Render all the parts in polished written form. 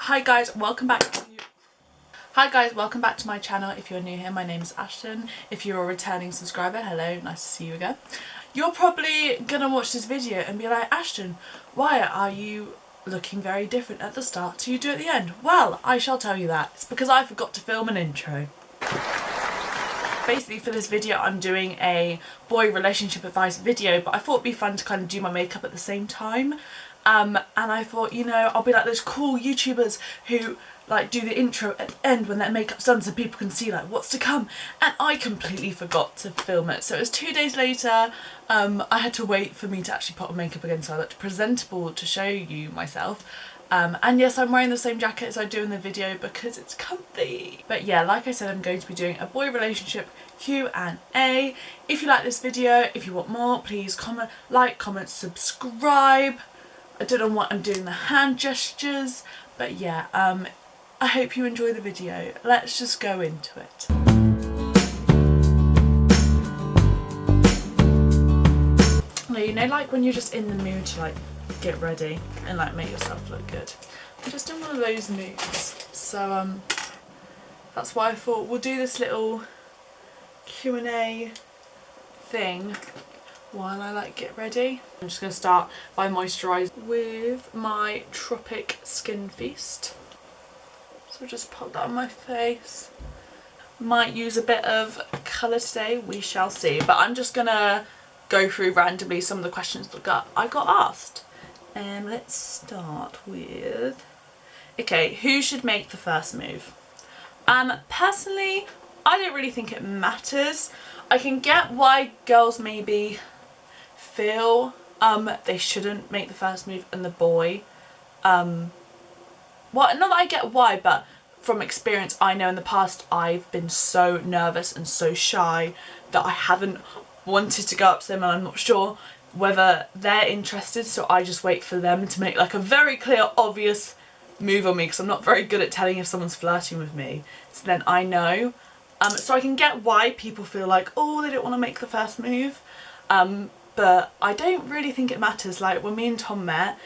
Hi guys, welcome back to my channel. If you're new here, my name is Ashton. If you're a returning subscriber, hello, nice to see you again. You're probably gonna watch this video and be like, Ashton, why are you looking very different at the start till you do at the end? Well, I shall tell you that. It's because I forgot to film an intro. Basically for this video I'm doing a boy relationship advice video, but I thought it'd be fun to kind of do my makeup at the same time. And I thought, you know, I'll be like those cool YouTubers who like do the intro at the end when their makeup's done so people can see like what's to come, and I completely forgot to film it. So it was 2 days later. I had to wait for me to actually put on makeup again so I looked presentable to show you myself. And yes, I'm wearing the same jacket as I do in the video because it's comfy. But yeah, like I said, I'm going to be doing a boy relationship Q&A. If you like this video, if you want more, please comment, subscribe. I don't know what I'm doing the hand gestures, but yeah, I hope you enjoy the video. Let's just go into it. Now, you know, like when you're just in the mood to like get ready and like make yourself look good. I'm just in one of those moods, so that's why I thought we'll do this little Q&A thing while I like get ready. I'm just going to start by moisturising with my Tropic Skin Feast. So just pop that on my face. Might use a bit of colour today, we shall see. But I'm just going to go through randomly some of the questions that I got asked. Let's start with, okay, who should make the first move? Personally, I don't really think it matters. I can get why girls maybe feel they shouldn't make the first move and the boy, well, not that I get why, but from experience I know in the past I've been so nervous and so shy that I haven't wanted to go up to them, and I'm not sure whether they're interested, so I just wait for them to make like a very clear, obvious move on me, because I'm not very good at telling if someone's flirting with me, so then I know. So I can get why people feel like, oh, they don't want to make the first move, but I don't really think it matters. Like when me and Tom met,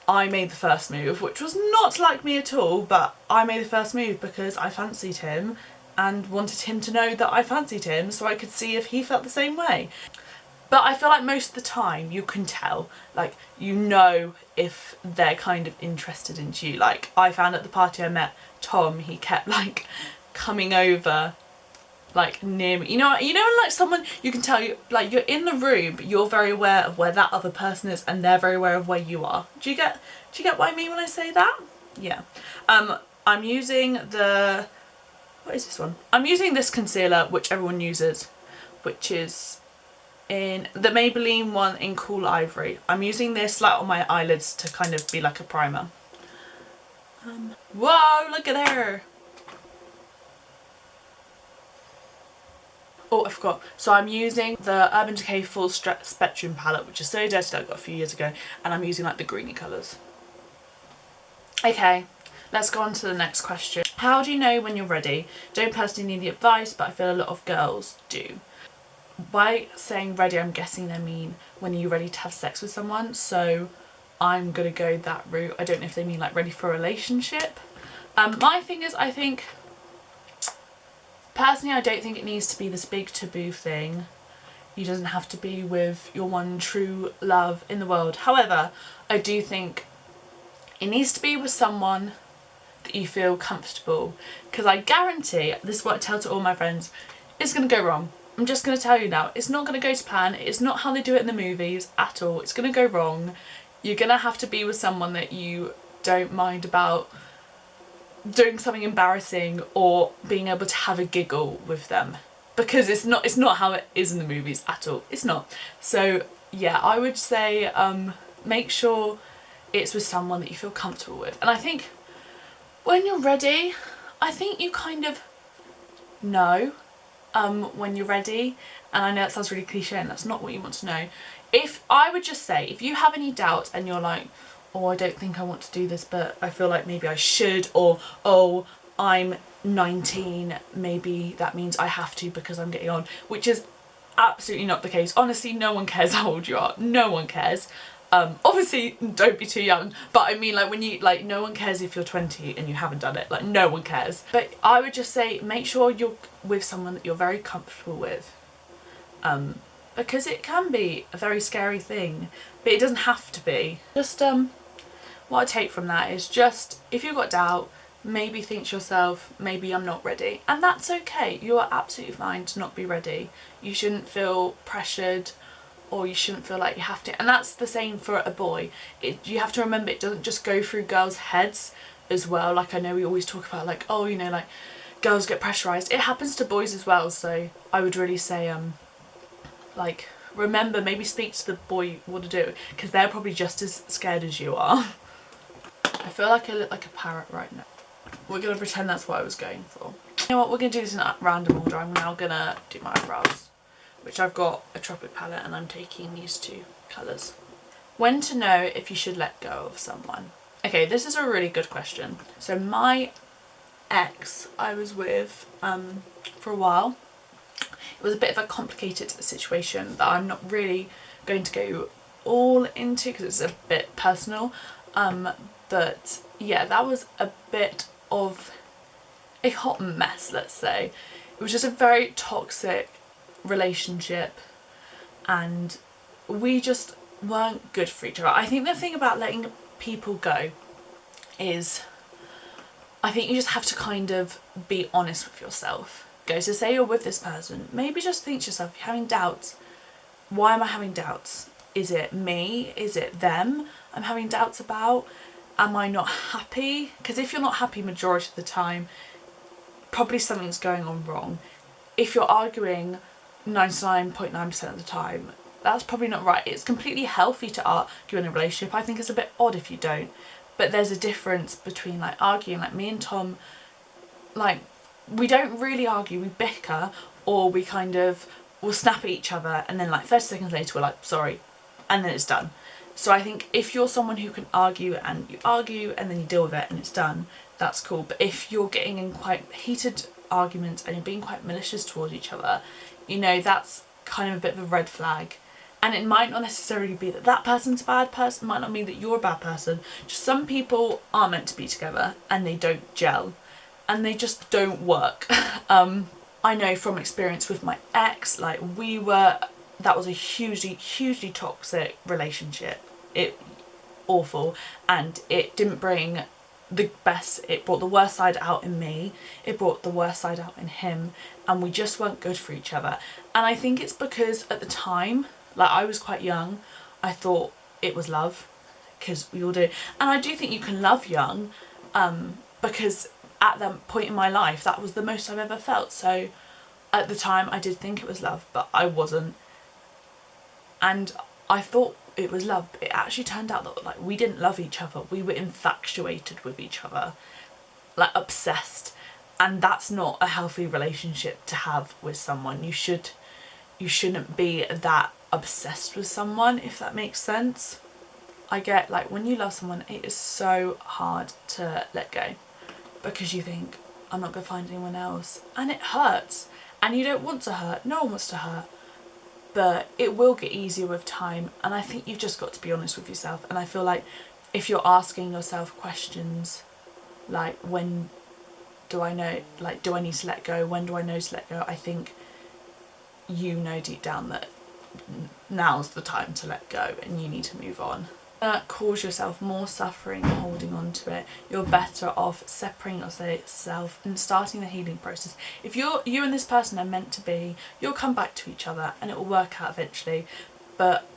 I made the first move, which was not like me at all, but I made the first move because I fancied him and wanted him to know that I fancied him so I could see if he felt the same way. But I feel like most of the time you can tell, like, you know if they're kind of interested in you. Like I found at the party I met Tom, he kept like coming over like near me. You know like someone, you can tell you like you're in the room but you're very aware of where that other person is and they're very aware of where you are. Do you get what I mean when I say that? Yeah. I'm using the, what is this one? I'm using this concealer which everyone uses, which is in the Maybelline one in Cool Ivory. I'm using this like on my eyelids to kind of be like a primer. Whoa, look at her. Oh, I forgot. So I'm using the Urban Decay Full Spectrum palette, which is so dirty that I got a few years ago, and I'm using like the greeny colours. Okay, let's go on to the next question. How do you know when you're ready? Don't personally need the advice, but I feel a lot of girls do. By saying ready, I'm guessing they mean when are you ready to have sex with someone, so I'm gonna go that route. I don't know if they mean like ready for a relationship. My thing is, I think personally I don't think it needs to be this big taboo thing. You doesn't have to be with your one true love in the world. However, I do think it needs to be with someone that you feel comfortable, because I guarantee, this is what I tell to all my friends, it's gonna go wrong. I'm just going to tell you now, it's not going to go to plan. It's not how they do it in the movies at all. It's going to go wrong. You're going to have to be with someone that you don't mind about doing something embarrassing or being able to have a giggle with them, because it's not how it is in the movies at all. It's not. So yeah, I would say make sure it's with someone that you feel comfortable with. And I think when you're ready, I think you kind of know when you're ready, and I know that sounds really cliche and that's not what you want to know. If I would just say, if you have any doubt and you're like, oh, I don't think I want to do this but I feel like maybe I should, or oh, I'm 19, maybe that means I have to because I'm getting on, which is absolutely not the case. Honestly, no one cares how old you are, no one cares. Obviously don't be too young, but I mean like when you, like no one cares if you're 20 and you haven't done it, like no one cares. But I would just say make sure you're with someone that you're very comfortable with, because it can be a very scary thing, but it doesn't have to be. Just what I take from that is just, if you've got doubt, maybe think to yourself, maybe I'm not ready, and that's okay. You are absolutely fine to not be ready. You shouldn't feel pressured, or you shouldn't feel like you have to, and that's the same for a boy. You have to remember it doesn't just go through girls' heads as well. Like I know we always talk about like, oh, you know, like girls get pressurized. It happens to boys as well, so I would really say like remember, maybe speak to the boy what to do, because they're probably just as scared as you are. I feel like I look like a parrot right now. We're gonna pretend that's what I was going for. You know what, we're gonna do this in a random order. I'm now gonna do my eyebrows, which I've got a Tropic palette and I'm taking these two colours. When to know if you should let go of someone. Okay, this is a really good question. So my ex I was with for a while. It was a bit of a complicated situation that I'm not really going to go all into because it's a bit personal. But yeah, that was a bit of a hot mess, let's say. It was just a very toxic relationship and we just weren't good for each other. I think the thing about letting people go is I think you just have to kind of be honest with yourself. So say you're with this person, maybe just think to yourself, you're having doubts. Why am I having doubts? Is it me? Is it them I'm having doubts about? Am I not happy? Because if you're not happy majority of the time, probably something's going on wrong. If you're arguing 99.9% of the time, that's probably not right. It's completely healthy to argue in a relationship. I think it's a bit odd if you don't. But there's a difference between like arguing, like me and Tom, like we don't really argue, we bicker, or we kind of will snap at each other and then like 30 seconds later we're like sorry, and then it's done. So I think if you're someone who can argue and then you deal with it and it's done, that's cool. But if you're getting in quite heated arguments and you're being quite malicious towards each other, you know, that's kind of a bit of a red flag. And it might not necessarily be that that person's a bad person, it might not mean that you're a bad person. Just some people are meant to be together and they don't gel and they just don't work. I know from experience with my ex, like that was a hugely toxic relationship. Awful, and it didn't bring the best. It brought the worst side out in me, it brought the worst side out in him, and we just weren't good for each other. And I think it's because at the time, like I was quite young, I thought it was love, because we all do, and I do think you can love young, because at that point in my life that was the most I've ever felt. So at the time I did think it was love, but I wasn't, and I thought it was love, but it actually turned out that like we didn't love each other, we were infatuated with each other, like obsessed, and that's not a healthy relationship to have with someone. You shouldn't be that obsessed with someone, if that makes sense. I get like when you love someone it is so hard to let go because you think I'm not gonna find anyone else, and it hurts and you don't want to hurt, no one wants to hurt. But it will get easier with time, and I think you've just got to be honest with yourself. And I feel like if you're asking yourself questions like when do I know, like do I need to let go, when do I know to let go, I think you know deep down that now's the time to let go and you need to move on. Cause yourself more suffering holding on to it. You're better off separating yourself and starting the healing process. If you and this person are meant to be, you'll come back to each other and it will work out eventually. But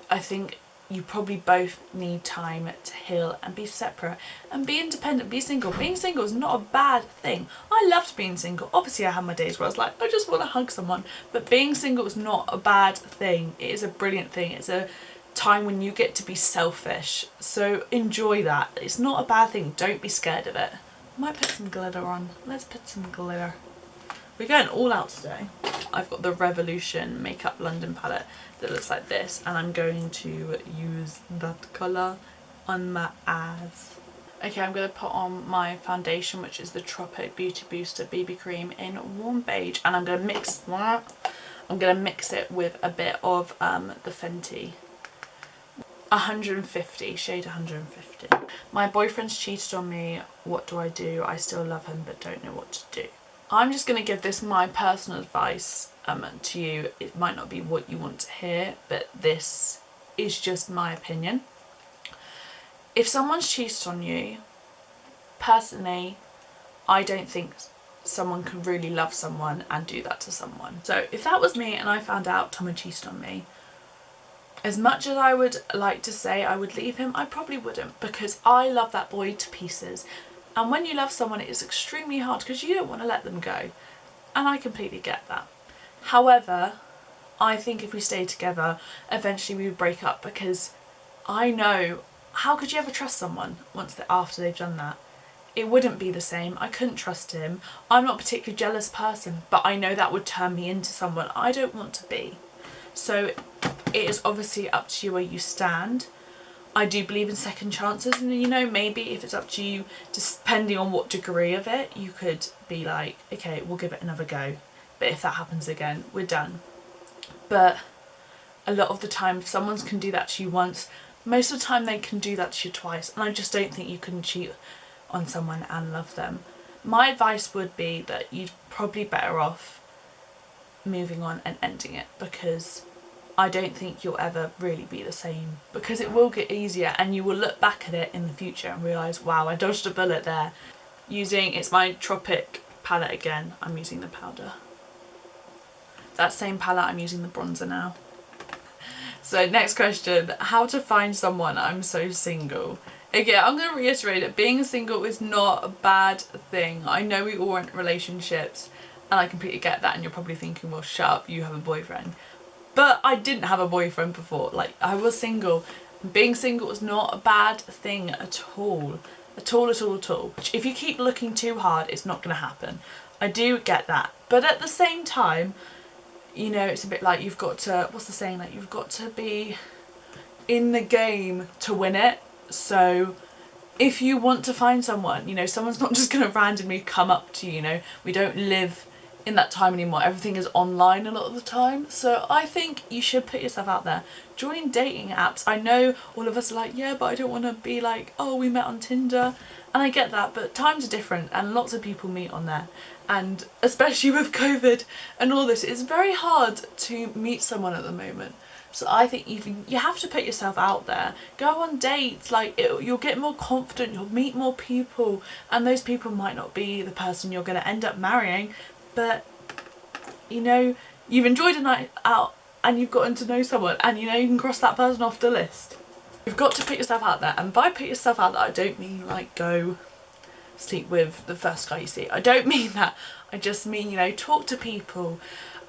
I think you probably both need time to heal and be separate and be independent, be single. Being single is not a bad thing. I loved being single. Obviously I had my days where I was like, I just want to hug someone, but being single is not a bad thing. It is a brilliant thing. It's a time when you get to be selfish, so enjoy that. It's not a bad thing, don't be scared of it. I might put some glitter on. Let's put some glitter. We're going all out today. I've got the Revolution Makeup London palette that looks like this, and I'm going to use that colour on my eyes. Okay, I'm going to put on my foundation, which is the Tropic Beauty Booster BB Cream in Warm Beige, and I'm going to mix that. I'm going to mix it with a bit of the Fenty. 150, shade 150. My boyfriend's cheated on me. What do I do? I still love him but don't know what to do. I'm just going to give this my personal advice to you. It might not be what you want to hear, but this is just my opinion. If someone's cheated on you, personally, I don't think someone can really love someone and do that to someone. So if that was me and I found out Tom had cheated on me, as much as I would like to say I would leave him, I probably wouldn't, because I love that boy to pieces. And when you love someone, it is extremely hard because you don't want to let them go. And I completely get that. However, I think if we stayed together, eventually we would break up, because I know, how could you ever trust someone after they've done that? It wouldn't be the same. I couldn't trust him. I'm not a particularly jealous person, but I know that would turn me into someone I don't want to be. So it is obviously up to you where you stand. I do believe in second chances, and you know, maybe if it's up to you, just depending on what degree of it, you could be like, okay, we'll give it another go. But if that happens again, we're done. But a lot of the time, if someone can do that to you once, most of the time they can do that to you twice. And I just don't think you can cheat on someone and love them. My advice would be that you'd probably better off moving on and ending it, because I don't think you'll ever really be the same, because it will get easier and you will look back at it in the future and realise, wow, I dodged a bullet there. It's my Tropic palette again. I'm using the powder. That same palette, I'm using the bronzer now. So next question, how to find someone? I'm so single. Again, I'm going to reiterate it. Being single is not a bad thing. I know we all want relationships and I completely get that, and you're probably thinking, well, shut up, you have a boyfriend. But I didn't have a boyfriend before. Like, I was single. Being single is not a bad thing at all. At all. If you keep looking too hard, it's not going to happen. I do get that. But at the same time, you know, it's a bit like you've got to, what's the saying? Like, you've got to be in the game to win it. So if you want to find someone, you know, someone's not just going to randomly come up to you, you know. We don't live in that time anymore. Everything is online a lot of the time. So I think you should put yourself out there. Join dating apps. I know all of us are like, yeah, but I don't want to be like, oh, we met on Tinder. And I get that, but times are different and lots of people meet on there. And especially with COVID and all this, it's very hard to meet someone at the moment. So I think you have to put yourself out there. Go on dates, like you'll get more confident, you'll meet more people, and those people might not be the person you're going to end up marrying, but you know, you've enjoyed a night out and you've gotten to know someone, and you know, you can cross that person off the list. You've got to put yourself out there, and by put yourself out there, I don't mean like go sleep with the first guy you see. I don't mean that. I just mean, you know, talk to people.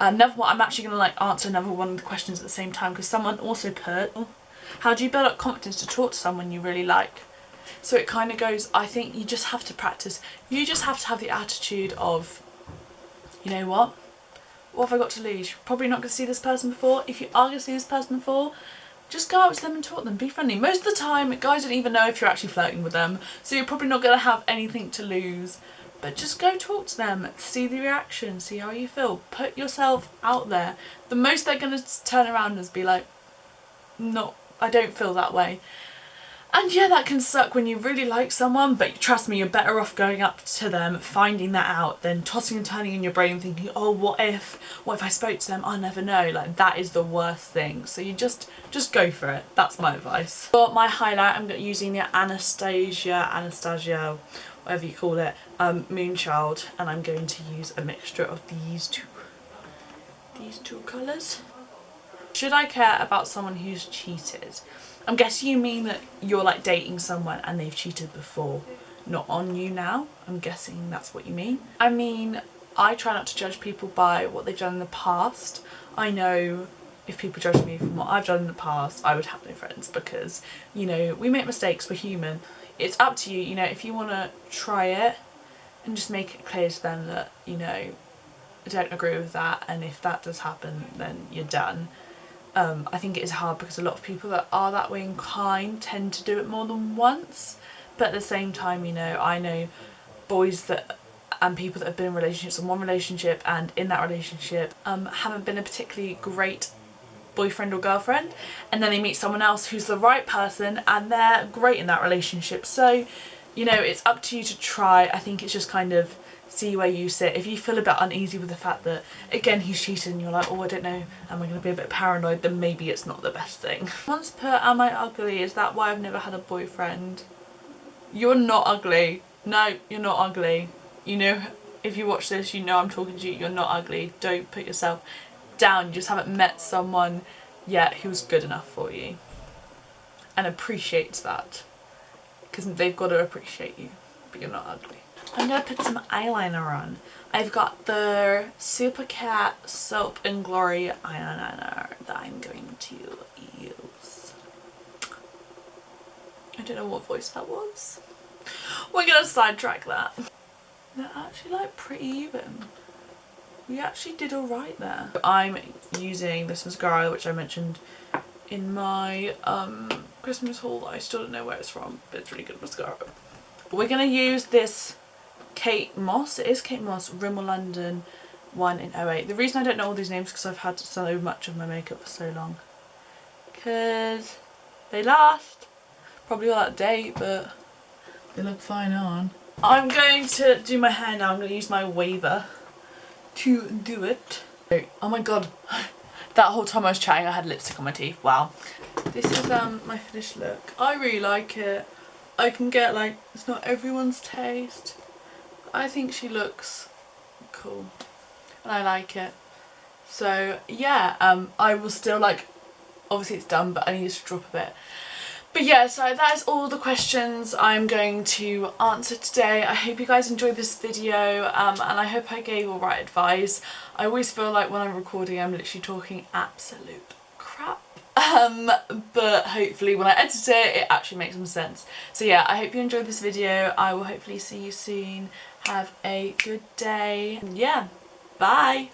Another one, I'm actually going to like answer another one of the questions at the same time, because someone also put, how do you build up confidence to talk to someone you really like? So it kind of goes, I think you just have to practice. You just have to have the attitude of, you know what have I got to lose? You're probably not going to see this person before. If you are going to see this person before, just go up to them and talk to them, be friendly. Most of the time, guys don't even know if you're actually flirting with them, so you're probably not going to have anything to lose. But just go talk to them, see the reaction, see how you feel. Put yourself out there. The most they're going to turn around is be like, no, I don't feel that way. And yeah, that can suck when you really like someone, but trust me, you're better off going up to them, finding that out, than tossing and turning in your brain thinking, oh, what if I spoke to them? I'll never know. Like, that is the worst thing. So you just go for it. That's my advice. For my highlight, I'm using the Anastasia, whatever you call it, Moonchild, and I'm going to use a mixture of these two colours. Should I care about someone who's cheated? I'm guessing you mean that you're like dating someone and they've cheated before, not on you now. I'm guessing that's what you mean. I mean, I try not to judge people by what they've done in the past. I know if people judge me from what I've done in the past, I would have no friends, because, you know, we make mistakes, we're human. It's up to you, you know, if you want to try it and just make it clear to them that, you know, I don't agree with that, and if that does happen, then you're done. I think it is hard because a lot of people that are that way inclined tend to do it more than once, but at the same time, you know, I know boys and people that have been in relationships, in one relationship, and in that relationship haven't been a particularly great boyfriend or girlfriend, and then they meet someone else who's the right person and they're great in that relationship. So, you know, it's up to you to try. I think it's just kind of see where you sit. If you feel a bit uneasy with the fact that, again, he's cheated and you're like, oh, I don't know, am I going to be a bit paranoid, then maybe it's not the best thing. Once put, am I ugly? Is that why I've never had a boyfriend? You're not ugly. No, you're not ugly. You know, if you watch this, you know I'm talking to you. You're not ugly. Don't put yourself down. You just haven't met someone yet who's good enough for you and appreciates that, because they've got to appreciate you, but you're not ugly. I'm going to put some eyeliner on. I've got the Super Cat Soap and Glory eyeliner that I'm going to use. I don't know what voice that was. We're going to sidetrack that. They're actually like pretty even. We actually did alright there. I'm using this mascara, which I mentioned in my Christmas haul. I still don't know where it's from, but it's really good mascara. We're going to use this Kate Moss. It is Kate Moss Rimmel London one in 08. The reason I don't know all these names is because I've had so much of my makeup for so long. Because they last. Probably all out of date, but they look fine on. I'm going to do my hair now. I'm going to use my waver to do it. Oh my god. That whole time I was chatting I had lipstick on my teeth. Wow. This is my finished look. I really like it. I can get like, it's not everyone's taste. I think she looks cool and I like it. So yeah, I will still like, obviously it's done but I need to drop a bit. But yeah, so that is all the questions I'm going to answer today. I hope you guys enjoyed this video and I hope I gave all right advice. I always feel like when I'm recording I'm literally talking absolute crap. But hopefully when I edit it, it actually makes some sense. So yeah, I hope you enjoyed this video. I will hopefully see you soon. Have a good day. Yeah, bye.